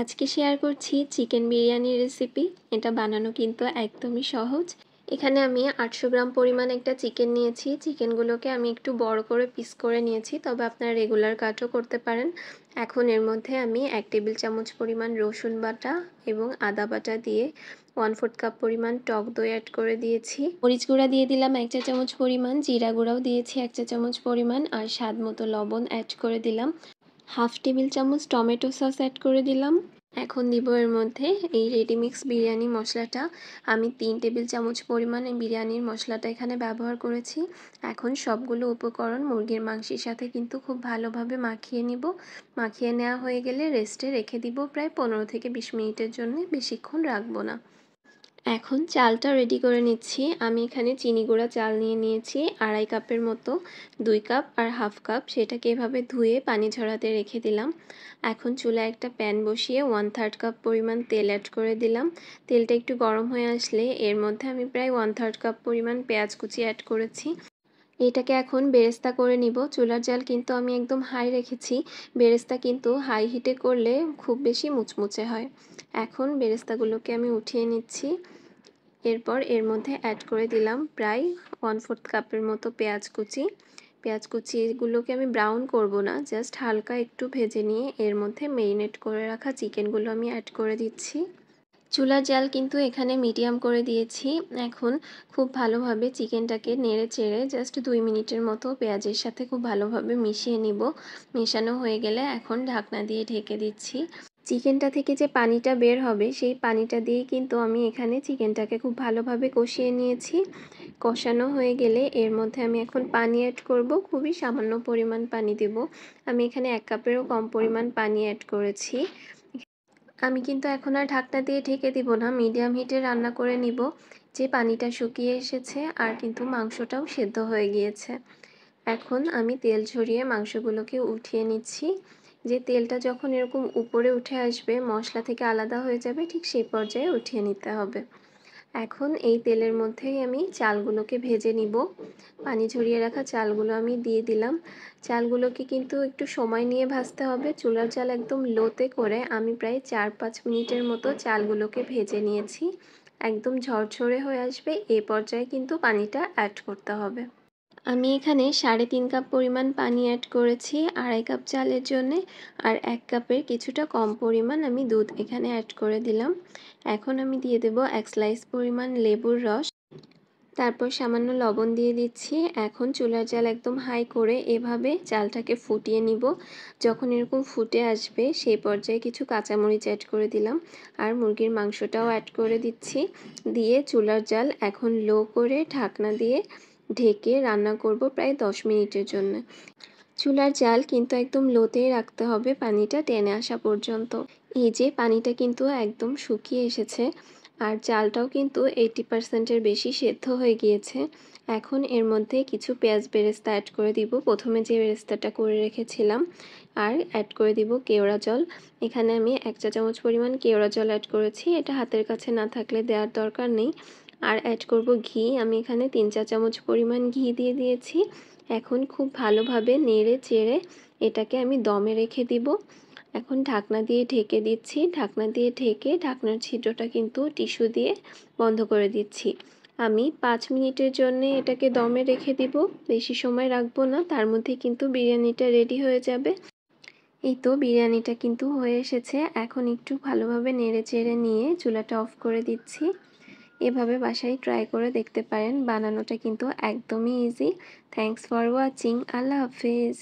আজকে শেয়ার করছি চিকেন বিরিয়ানির রেসিপি। এটা বানানো কিন্তু একদমই সহজ। এখানে আমি 800 গ্রাম পরিমাণ একটা চিকেন নিয়েছি। চিকেনগুলোকে আমি একটু বড় করে পিস করে নিয়েছি, তবে আপনারা রেগুলার কাটও করতে পারেন। এখন এর মধ্যে আমি 1 টেবিল চামচ পরিমাণ রসুন বাটা এবং আদা বাটা দিয়ে 1/4 কাপ পরিমাণ টক দই অ্যাড করে দিয়েছি। মরিচ গুঁড়া দিয়ে দিলাম 1 চা চামচ পরিমাণ, জিরা গুঁড়াও দিয়েছি 1 চা চামচ পরিমাণ, আর স্বাদ মতো লবণ অ্যাড করে দিলাম। হাফ টেবিল চামচ টমেটো সস অ্যাড করে দিলাম। এখন দিব এর মধ্যে এই রেডিমিক্স বিরিয়ানি মশলাটা। আমি 3 টেবিল চামচ পরিমাণে বিরিয়ানির মশলাটা এখানে ব্যবহার করেছি। এখন সবগুলো উপকরণ মুরগির মাংসের সাথে কিন্তু খুব ভালোভাবে মাখিয়ে নিব। মাখিয়ে নেওয়া হয়ে গেলে রেস্টে রেখে দিব প্রায় 15 থেকে 20 মিনিটের জন্য, বেশিক্ষণ রাখবো না। এখন চালটা রেডি করে নিচ্ছি। আমি এখানে চিনি গুঁড়া চাল নিয়ে নিয়েছি 2.5 কাপের মতো, 2 কাপ আর হাফ কাপ। সেটাকে এভাবে ধুয়ে পানি ঝরাতে রেখে দিলাম। এখন চুলায় একটা প্যান বসিয়ে 1/3 কাপ পরিমাণ তেল অ্যাড করে দিলাম। তেলটা একটু গরম হয়ে আসলে এর মধ্যে আমি প্রায় 1/3 কাপ পরিমাণ পেঁয়াজ কুচি অ্যাড করেছি। এটাকে এখন বেরেস্তা করে নিব। চুলার জাল কিন্তু আমি একদম হাই রেখেছি। বেরেস্তা কিন্তু হাই হিটে করলে খুব বেশি মুচমুচে হয়। এখন বেরেস্তাগুলোকে আমি উঠিয়ে নিচ্ছি। এরপর এর মধ্যে অ্যাড করে দিলাম প্রায় 1/4 কাপের মতো পেঁয়াজ কুচি। পেঁয়াজ কুচিগুলোকে আমি ব্রাউন করব না, জাস্ট হালকা একটু ভেজে নিয়ে এর মধ্যে মেরিনেট করে রাখা চিকেনগুলো আমি অ্যাড করে দিচ্ছি। চুলার জাল কিন্তু এখানে মিডিয়াম করে দিয়েছি। এখন খুব ভালোভাবে চিকেনটাকে নেড়ে চেড়ে জাস্ট 2 মিনিটের মতো পেঁয়াজের সাথে খুব ভালোভাবে মিশিয়ে নিব। মেশানো হয়ে গেলে এখন ঢাকনা দিয়ে ঢেকে দিচ্ছি। চিকেনটা থেকে যে পানিটা বের হবে সেই পানিটা দিয়েই কিন্তু আমি এখানে চিকেনটাকে খুব ভালোভাবে কষিয়ে নিয়েছি। কষানো হয়ে গেলে এর মধ্যে আমি এখন পানি অ্যাড করব। খুবই সামান্য পরিমাণ পানি দেব। আমি এখানে 1 কাপেরও কম পরিমাণ পানি অ্যাড করেছি। আমি কিন্তু এখন আর ঢাকনা দিয়ে ঢেকে দিব না, মিডিয়াম হিটে রান্না করে নিব। যে পানিটা শুকিয়ে এসেছে আর কিন্তু মাংসটাও সেদ্ধ হয়ে গিয়েছে। এখন আমি তেল ঝরিয়ে মাংসগুলোকে উঠিয়ে নিচ্ছি। যে তেলটা যখন এরকম উপরে উঠে আসবে, মশলা থেকে আলাদা হয়ে যাবে, ঠিক সেই পর্যায়ে উঠিয়ে নিতে হবে। এখন এই তেলের মধ্যেই আমি চালগুলোকে ভেজে নিব। পানি ঝরিয়ে রাখা চালগুলো আমি দিয়ে দিলাম। চালগুলোকে কিন্তু একটু সময় নিয়ে ভাজতে হবে। চুলার জাল একদম লোতে করে আমি প্রায় 4-5 মিনিটের মতো চালগুলোকে ভেজে নিয়েছি। একদম ঝরঝরে হয়ে আসবে, এই পর্যায়ে কিন্তু পানিটা অ্যাড করতে হবে। আমি এখানে 3.5 কাপ পরিমাণ পানি অ্যাড করেছি 2.5 কাপ চালের জন্যে, আর 1 কাপের কিছুটা কম পরিমাণ আমি দুধ এখানে অ্যাড করে দিলাম। এখন আমি দিয়ে দেব 1 স্লাইস পরিমাণ লেবুর রস, তারপর সামান্য লবণ দিয়ে দিচ্ছি। এখন চুলার জাল একদম হাই করে এভাবে চালটাকে ফুটিয়ে নিব। যখন এরকম ফুটে আসবে সেই পর্যায়ে কিছু কাঁচামরিচ অ্যাড করে দিলাম, আর মুরগির মাংসটাও অ্যাড করে দিচ্ছি। দিয়ে চুলার জাল এখন লো করে ঢাকনা দিয়ে ঢেকে রান্না করব প্রায় 10 মিনিটের জন্য। চুলার জাল কিন্তু একদম লোতেই রাখতে হবে পানিটা টেনে আসা পর্যন্ত। এই যে পানিটা কিন্তু একদম শুকিয়ে এসেছে, আর চালটাও কিন্তু 80% বেশি সেদ্ধ হয়ে গিয়েছে। এখন এর মধ্যে কিছু পেঁয়াজ বেরেস্তা অ্যাড করে দিব, প্রথমে যে বেরেস্তাটা করে রেখেছিলাম, আর অ্যাড করে দিব কেওড়া জল। এখানে আমি 1 চা চামচ পরিমাণ কেওড়া জল অ্যাড করেছি, এটা হাতের কাছে না থাকলে দেওয়ার দরকার নেই। আর অ্যাড করব ঘি। আমি এখানে 3 চা চামচ পরিমাণ ঘি দিয়ে দিয়েছি। এখন খুব ভালোভাবে নেড়ে চেড়ে এটাকে আমি দমে রেখে দিব। এখন ঢাকনা দিয়ে ঢেকে দিচ্ছি। ঢাকনা দিয়ে ঢেকে ঢাকনার ছিদ্রটা কিন্তু টিস্যু দিয়ে বন্ধ করে দিচ্ছি। আমি 5 মিনিটের জন্য এটাকে দমে রেখে দিব, বেশি সময় রাখবো না, তার মধ্যে কিন্তু বিরিয়ানিটা রেডি হয়ে যাবে। এই তো বিরিয়ানিটা কিন্তু হয়ে এসেছে। এখন একটু ভালোভাবে নেড়ে চেড়ে নিয়ে চুলাটা অফ করে দিচ্ছি। এভাবে বাসায় ট্রাই করে দেখতে পারেন, বানানোটা কিন্তু একদমই ইজি। Thanks for watching. আল্লাহ হাফেজ।